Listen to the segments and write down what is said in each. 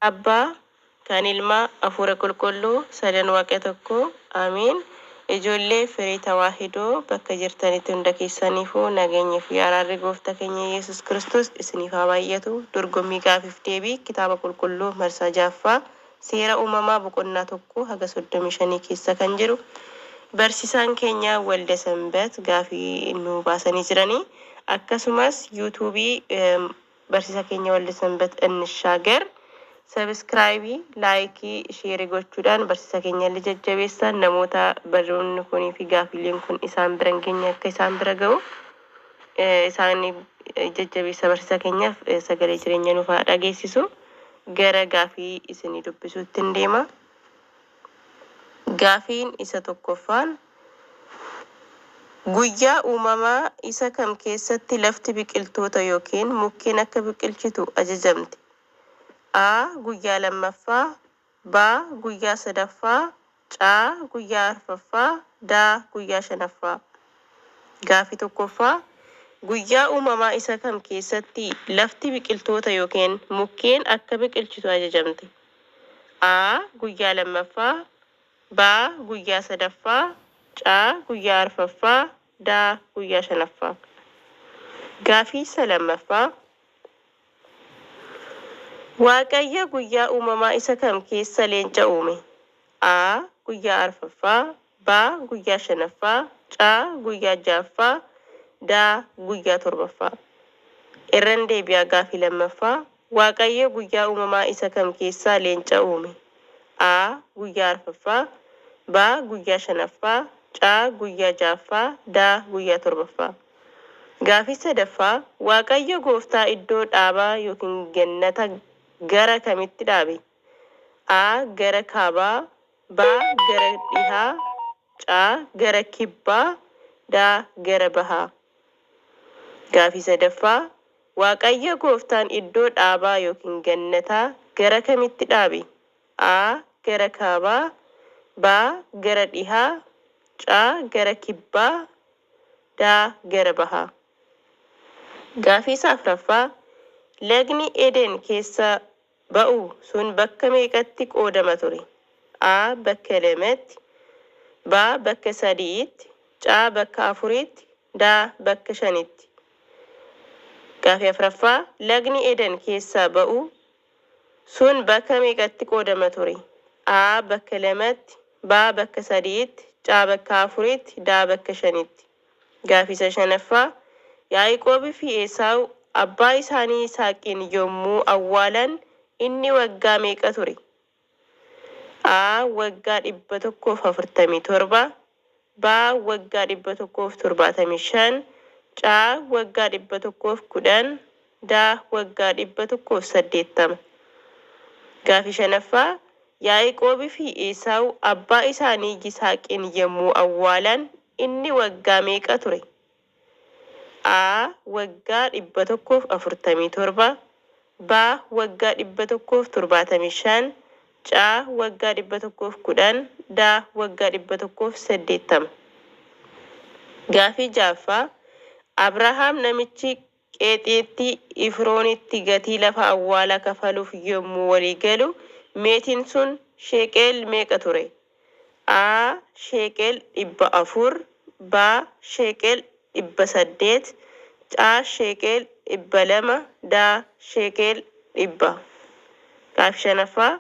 abbaa kan ilmaa afuura qulqulluu sadan waaqa tokko amiin. Ijoollee firii tawaahidoo bakka jirtanitti hunda keessaniifuu nageenyi fi araarri gooftaa keenya Yesuus Kiristoos isiniif haa baay'atu. Dorgommii gaafiif deebii kitaaba qulqulluu marsaa 6ffaa seera uumamaa boqonnaa 1 haga 35 keessa kan jiru. Barsiisaan keenya Walda Sanbat gaafii nu baasanii jiranii. Akkasumas YouTubeii barsiisa keenya Walda Sanbat Innishaagar Subscribe, like, share gochuudhaan barsiisa keenya illee jajjabeessan namoota barnoonni kunii fi gaafiileen kun isaan bira geenye akka isaan bira ga'u isaan jajjabeessa barsiisa keenyaaf sagalee jireenya nuuf haa dhageessisu. Gara gaafii isinii dubbisuutti hin deema. Gaafiin isa tokkoffaan guyyaa uumamaa isa kam keessatti lafti biqiltoota yookiin mukkeen akka biqilchitu ajajamte? A. Guyyaa lammaffaa, B. Guyyaa sadaffaa, C. Guyyaa arfaffaa, D. Guyyaa shanaffaa. Gaafii tokkoffaa guyyaa uumamaa isa kam keessatti lafti biqiltoota yookiin mukkeen akka biqilchitu ajajamte? A. Guyyaa lammaffaa, B. Guyyaa sadaffaa, C. Guyyaa arfaffaa, D. Guyyaa shanaffaa. Gaafii isa lammaffaa Waaqayyo guyyaa uumamaa isa kam keessa leenca uume? A. Guyyaa arfaffaa, B. Guyyaa shanaffaa, C. Guyyaa ja'affaa, D. Guyyaa torbaffaa. Irran deebi'aa gaafii lammaffaa Waaqayyo guyyaa uumamaa isa kam keessa leenca uume? A. Guyyaa arfaffaa, B. Guyyaa shanaffaa, C. Guyyaa ja'affaa, D. Guyyaa torbaffaa. Gaafii sadaffaa Waaqayyo gooftaa iddoo dhaabaa yookiin gannata gara kamitti dhaabe? A. Gara kaabaa, B. Gara dhihaa, C. Gara kibbaa, D. Gara bahaa. Gaafii sadaffaa Waaqayyo gooftaan iddoo dhaabaa yookiin gannataa gara kamitti dhaabe? A. Gara kaabaa, B. Gara dhihaa, C. Gara kibbaa, D. Gara bahaa. Gaafii afuraffaa Lagni Eden keessa ba'u sun bakka meeqatti qoodama ture? A. Bakka 2tti, B. Bakka 3tti, C. Bakka 4tti, D. Bakka 5tti. Gaafii afuraffaa Lagni Eden keessa ba'u sun bakka meeqatti qoodama ture? A. Bakka 2tti, B. Bakka 3tti, C. Bakka 4tti, D. Bakka 5tti. Gaafii shanaffaa Yaaqoobii fi Esaawu abbaa isaanii Yisaaqiin yommuu awwaalan inni waggaa meeqa ture? A. Waggaa 147, B. Waggaa 175, C. Waggaa 110, D. Waggaa 180. Gaafii shanaffaa Yaaqoobii fi Esaawu abbaa isaanii Yisaaqiin yommuu awwaalan inni waggaa meeqa ture? A. Waggaa 147, B. Waggaa 175, C. Waggaa 110, D. Waggaa 180. Gaafii ja'affaa Abrahaam namichi Qeexeetti Ifroonitti gatii lafa awwaalaa kafaluuf yommuu walii galu meetiin sun sheeqeel meeqa ture? A. Sheeqeel 400, B. Sheeqeel 800, C. Sheeqeel 200, D. Sheeqeel 100. Gaafii shanaffaa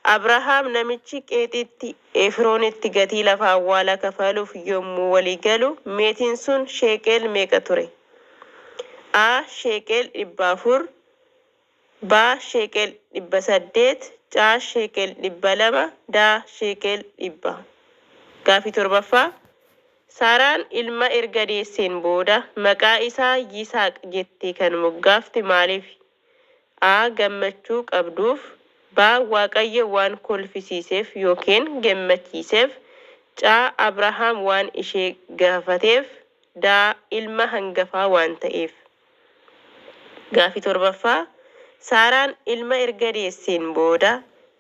Abrahaam namichi Qeexeetti Ifroonitti gatii lafa awwaalaa kafaluuf yommuu walii galu meetiin sun sheeqeel meeqa ture? A. Sheeqeel 400, B. Sheeqeel 800, C. Sheeqeel 200, D. Sheeqeel 100. Gaafii torbaffaa Saaraan ilma erga deesseen booda maqaa isaa Yisaaq jettee kan moggaafte maaliif? A. Gammachuu qabduuf, B. Waaqayyo waan kolfisiiseef yookiin gammachiiseef, C. Abrahaam waan ishee gaafateef, D. Ilma hangafaa waan ta'eef. Gaafii torbaffaa Saaraan ilma erga deesseen booda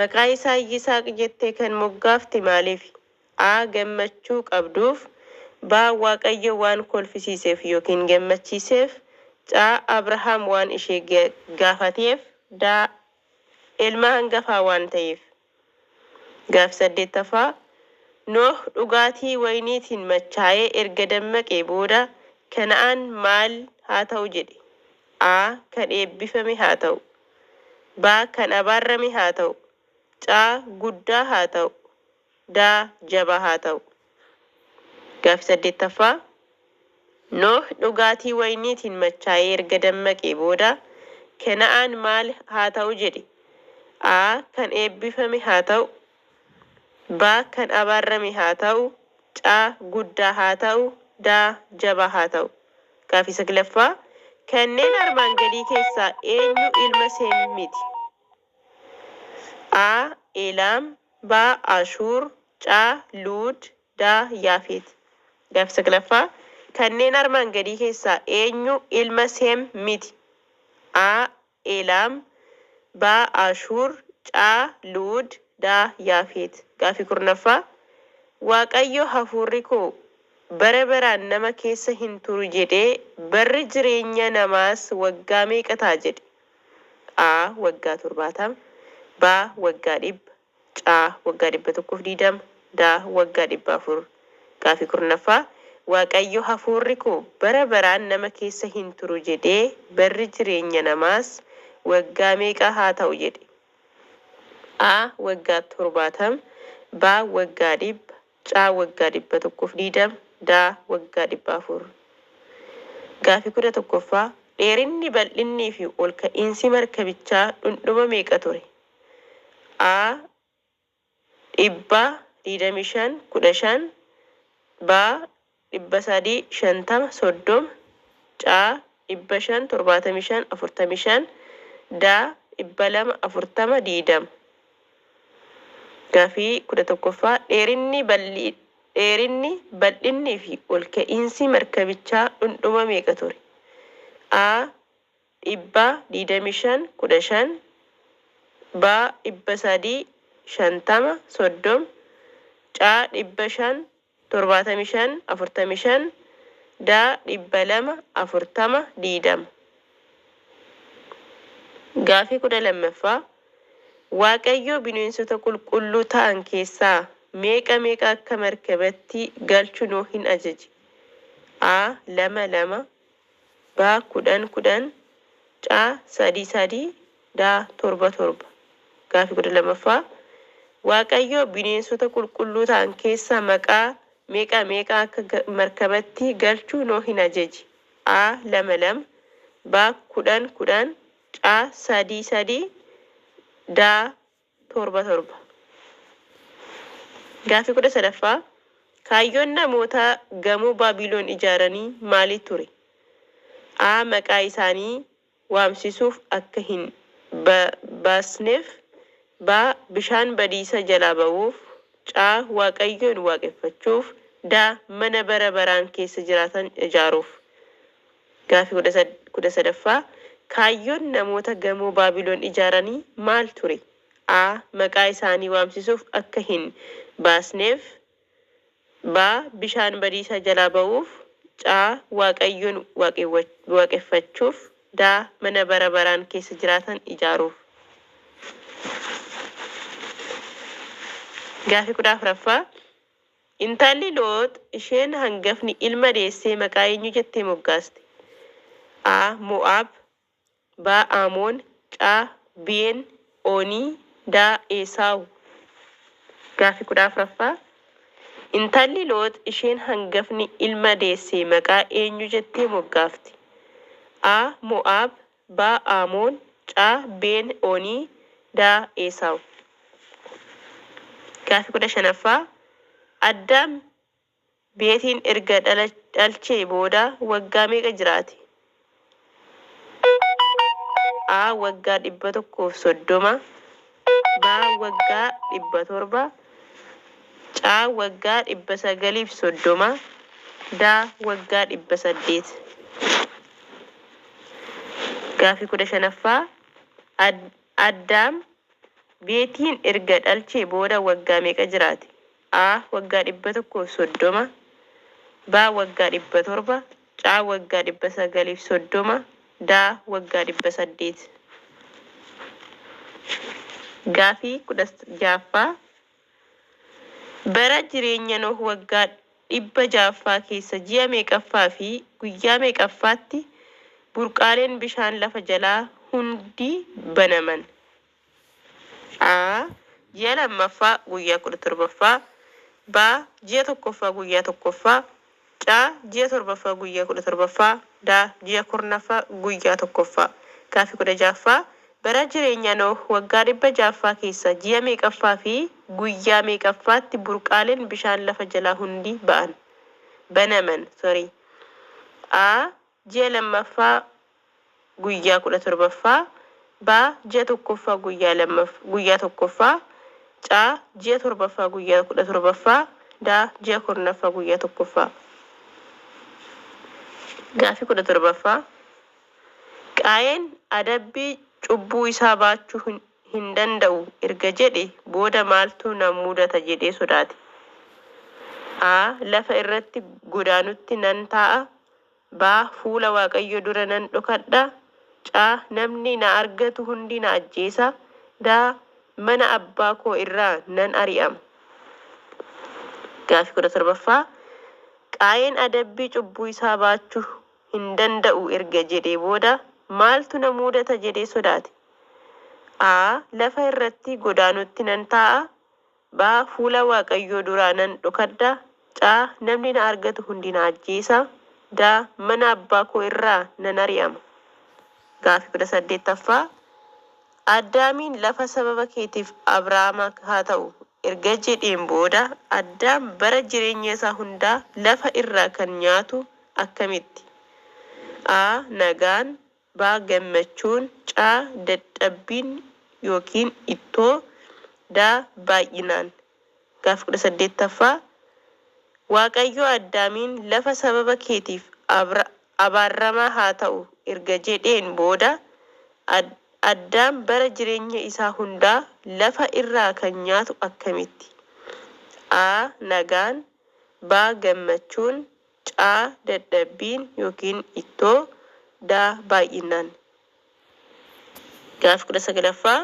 maqaa isaa Yisaaq jettee kan moggaafte maaliif? A. Gammachuu qabduuf, B. Waaqayyo waan kolfisiiseef yookiin gammachiiseef, C. Abrahaam waan ishee gaafateef, D. ilma hangafaa waan ta'eef. Gaaf 8ffaa Nooh dhugaatii wayniitiin machaa'ee erga dammaqee booda Kana'aan maal haa ta'u jedhe. A. Kan eebbifame haa ta'u. B. Kan abaarame haa ta'u. C. Guddaa haa ta'u. D. Jabaa haa ta'u. Gaaf 8ffaa Nooh dhugaatii wayniitiin machaa'ee erga dammaqee booda Kana'aan maal haa ta'u jedhe. A. Kan eebbifame haa ta'u. B. Kan abaarame haa ta'u. C. Guddaa haa ta'u. D. Jabaa haa ta'u. Gaaf 9ffaa kanneen armaan gadii keessaa eenyu ilma Seemiti? A. Eelaam. B. Ashuur. C. Luud. D. Yaafet. Gaaf 9ffaa kanneen armaan gadii keessaa eenyu ilma Seemiti? A. Eelaam. B. Ashuur. C. Luud. D. Yaafet. Gaaf 10ffaa Waaqayyo hafuurri koo bara baraan nama keessa hin turu jedhee barri jireenya namaas waggaa meeqa ta'a jedhe. A. Waggaa 70. B. Waggaa 100. C. Waggaa 120. D. Waggaa 400. Gaaf 10ffaa Waaqayyo hafuurri koo bara baraan nama keessa hin turu jedhee barri jireenya namaas waggaa meeqa haa ta'u jedhe. A. Waggaa 70. B. Waggaa 100. C. Waggaa 120. D. Waggaa 400. Gaaf 11ffaa dheerinni bal'innii fi ol ka'iinsi markabichaa dhundhuma meeqa ture? A. 125 15. B. 350 30. C. 575 45. D. 240 20. Gaaf 11ffaa dheerinni bal'innii fi ol ka'iinsi markabichaa dhundhuma meeqa ture? A. 125 15. B. 350 30. C. 575 45. D. 240 20. Gaaf 12ffaa Waaqayyo bineensota qulqulluu ta'an keessaa meeqa akka markabatti galchu Noohin ajaje. A. 2 2. B. 10 10. C. 3 3. D. 7 7. Gaaf 12ffaa Waaqayyo bineensota qulqulluu ta'an keessaa maqaa meeqa akka markabatti galchu Noohin ajaje. A. 2 2. B. 10 10. C. 3 3. D. 7 7. Gaaf 13ffaa kaayyoon namoota gamoo Baabiloon ijaaranii maali ture? A. Maqaa isaanii waamsisuuf akka hin baasneef. B. Bishaan badiisa jalaa ba'uuf. C. Waaqayyoon waaqeffachuuf. D. Mana bara baraan keessa jiraatan ijaaruuf. Gaaf 13ffaa kaayyoon namoota gamoo Baabiloon ijaaranii maal ture? A. Maqaa isaanii waamsisuuf akka hin baasneef. B. Bishaan badiisa jalaa ba'uuf. C. Waaqayyoon waaqeffachuuf. D. Mana bara baraan keessa jiraatan ijaaruuf. Gaaf 14ffaa intalli Loot isheen hangafni ilma deessee maqaa eenyu jettee moggaaste? A. Mo'aab. B. Amoon. C. Ben Oonii. D. Esaawu. Gaaf 14ffaa intalli Loot isheen hangafni ilma deessee maqaa eenyu jettee moggaafte? A. Mo'aab. B. Amoon. C. Ben Oonii. D. Esaawu. Gaaf 15ffaa Addaam Beetiin erga dhalchee booda waggaa meeqa jiraate? A. Waggaa 130. B. Waggaa 700. C. Waggaa 930. D. Waggaa 800. Gaaf 15ffaa Addaam Beetiin erga dhalchee booda waggaa meeqa jiraate? A. Waggaa 130. B. Waggaa 700. C. Waggaa 930. D. Waggaa 800. Gaafii 16ffaa bara jireenya Nooh waggaa 600ffaa keessa ji'a meeqaffaa fi guyyaa meeqaffaatti burqaaleen bishaan lafa jalaa hundi banaman? A. Ji'a lammaffaa guyyaa 17ffaa. B. Ji'a tokkoffaa guyyaa tokkoffaa. C. Ji'a torbaffaa guyyaa 17ffaa. D. Ji'a kurnaffaa guyyaa tokkoffaa. Gaafii 16ffaa bara jireenya Nooh waggaa 600ffaa keessa ji'a meeqaffaa fi guyyaa meeqaffaatti burqaaleen bishaan lafa jalaa hundi banaman. A. Ji'a lammaffaa guyyaa 17ffaa. B. Ji'a tokkoffaa guyyaa tokkoffaa. C. Ji'a torbaffaa guyyaa 17ffaa. D. Ji'a kurnaffaa guyyaa tokkoffaa. Gaafii 17ffaa Qaayeen adabbii cubbuu isaa baachuu hin danda'u erga jedhe booda maaltu na mudata jedhee sodaate? A. Lafa irratti godaanutti nan taa'a. B. Fuula Waaqayyo dura nan dhokadha. C. Namni na argatu hundi na ajjeesa. D. Mana abbaa koo irraa nan ari'ama. Gaafii 17ffaa Qaayeen adabbii cubbuu isaa baachuu hin danda'u erga jedhee booda maaltu na mudata jedhee sodaate? A. Lafa irratti godaanutti nan taa'a. B. Fuula Waaqayyoo duraa nan dhokadha. C. Namni na argatu hundi na ajjeesa. D. Mana abbaa koo irraa nan ari'ama. Gaafii 18ffaa Addaamiin lafa sababa keetiif Abrahaama haa ta'u erga jedheen booda Addaam bara jireenya isaa hundaa lafa irraa kan nyaatu akkamitti? A. Nagaan. B. Gammachuun. C. Dadhabbiin yookiin ittoo. D. Baay'inaan. Gaafii 18ffaa Waaqayyo Addaamiin lafa sababa keetiif abaaramaa haa ta'u erga jedheen booda Addaam bara jireenya isaa hundaa lafa irraa kan nyaatu akkamitti? A. Nagaan. B. Gammachuun. C. Dadhabbiin yookiin ittoo. D. Baay'inaan. Gaafii 19ffaa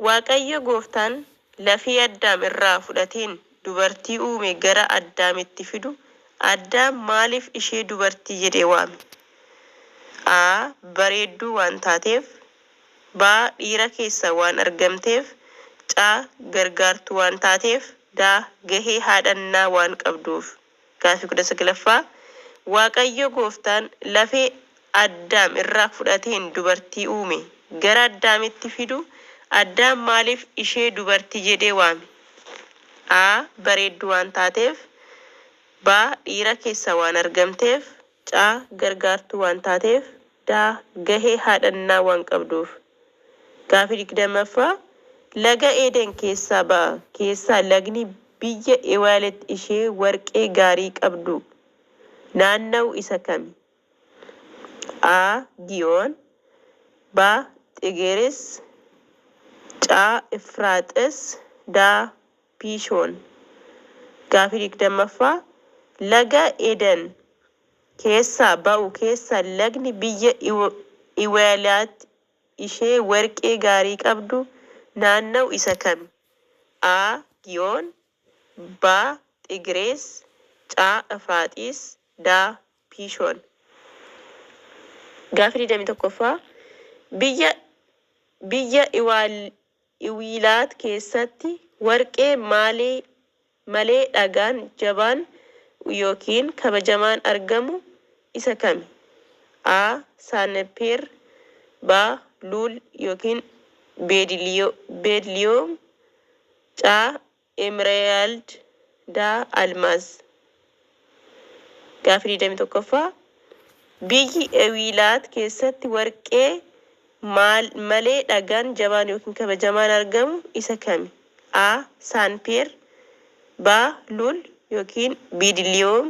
Waaqayyo Gooftaan lafii Addaam irraa fudhateen dubartii uume gara Addaamitti fidu Addaam maaliif ishee dubartii jedhee waame? A. Bareedduu waan taateef. B. Dhiira keessa waan argamteef. C. Gargaartuu waan taateef. D. Gahee haadhannaa waan qabduuf. Gaafii 19ffaa Waaqayyo Gooftaan lafee Addaam irraa fudhateen dubartii uume gara Addaamitti fidu Addaam maaliif ishee dubartii jedhee waame? A. Bareedduu waan taateef. B. Dhiira keessa waan argamteef. C. Gargaartuu waan taateef. D. Gahee haadhannaa waan qabduuf. Gaafii 20ffaa laga Eden keessaa lagni biyya Ewaalet ishee warqee gaarii qabdu naanna'u isa kami? A. Giyoon. B. Xigiris. C. Efraaxis. D. Piishoon. Gaafii 20ffaa laga Eden keessaa ba'u keessaa lagni biyya Ewaalet ishee warqee gaarii qabdu naanna'u isa kami? A. Giyoon. B. Xigiris. C. Efraaxis. D. Piishoon. Gaafii 21ffaa biyya Ewaalet keessatti warqee malee dhagaan jabaan yookiin kabajamaan argamu isa kami? A. Saanepeer. B. Luul yookiin Beedliyoom. C. Emerald. D. Almaaz. Gaafii 21ffaa biyyi Ewaalet keessatti warqee malee dhagaan jabaan yookiin kabajamaan argamu isa kami? A. Saanepeer. B. Luul yookiin Beedliyoom.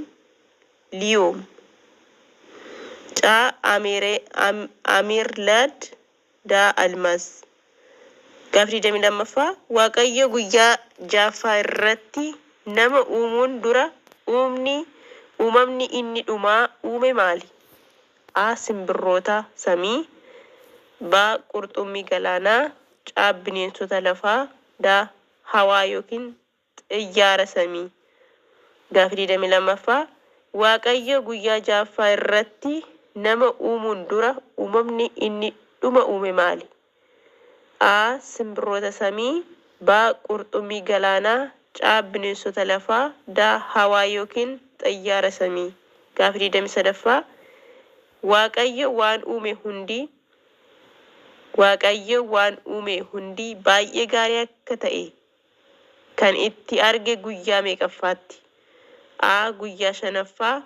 C. Emerald. D. Almaaz. Gaafii 22ffaa Waaqayyo guyyaa 6ffaa irratti nama uumuun dura uumamni inni dhumaa uume maali? A. Simbirroota samii. B. Qurxummii galaanaa. caa bineensota lafaa daa hawaa yookiin xiyyaara samii. Gaaffii 22ffaa Waaqayyo guyyaa jaaffaa irratti nama uumuun dura uumamni inni dhuma uume maali? A. Simbirroota samii B. Qurxummii galaanaa C. Bineensota lafaa D. Hawaa yookiin xiyyaara samii. Gaaffii 23ffaa Waaqayyo waan uume hundi baay'ee gaarii akka ta'e kan itti arge guyyaa meeqaffaatti? A. Guyyaa 5ffaa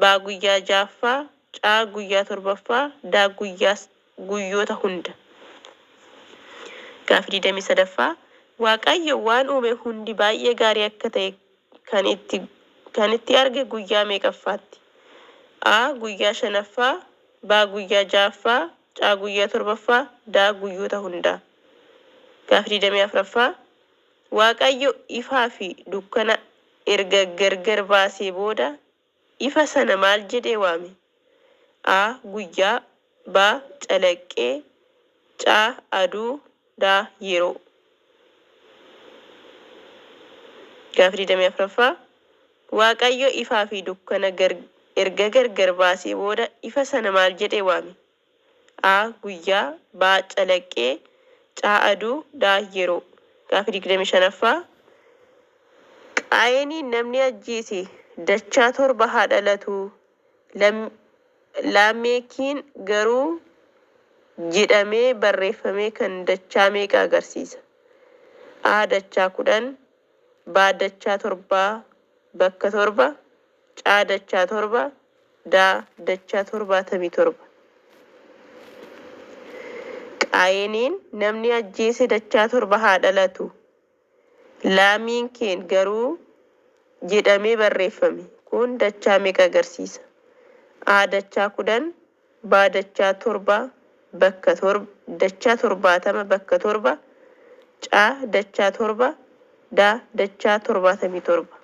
B. Guyyaa 6ffaa C. Guyyaa 7ffaa D. Guyyoota hunda. Gaaffii 23ffaa Waaqayyo waan uume hundi baay'ee gaarii akka ta'e kan itti arge guyyaa meeqaffaatti? A. Guyyaa 5ffaa B. Guyyaa 6ffaa C. Guyyaa 7ffaa D. Guyyoota hunda. Gaaffii 24ffaa Waaqayyo ifaa fi dukkana erga gargar baasee booda ifa sana maal jedhee waame? A. Guyyaa B. Calaqqee C. Aduu D. Yeroo. Gaaffii 24ffaa Waaqayyo ifaa fi dukkana erga gargar baasee booda ifa sana maal jedhee waame? A. Guyyaa B. Calaqqee C. Aduu D. Yeroo. Gaaffii 25ffaa Qaayiniin namni ajjeese dachaa 7 haa dhalatu. Laameekiin garuu jedhamee barreeffame kan dachaa meeqa agarsiisa? A. Dachaa 10 B. Dachaa 7 bakka 7 C. Dachaa 7 D. Dachaa 77. Qaayiniin namni ajjeese dachaa 7 haa dhalatu. Laameekiin garuu jedhamee barreeffame kun dachaa meeqa agarsiisa? A. Dachaa 10 B. Dachaa 7 bakka 7 dachaa 70 bakka 7 C. Dachaa 7 D. Dachaa 77.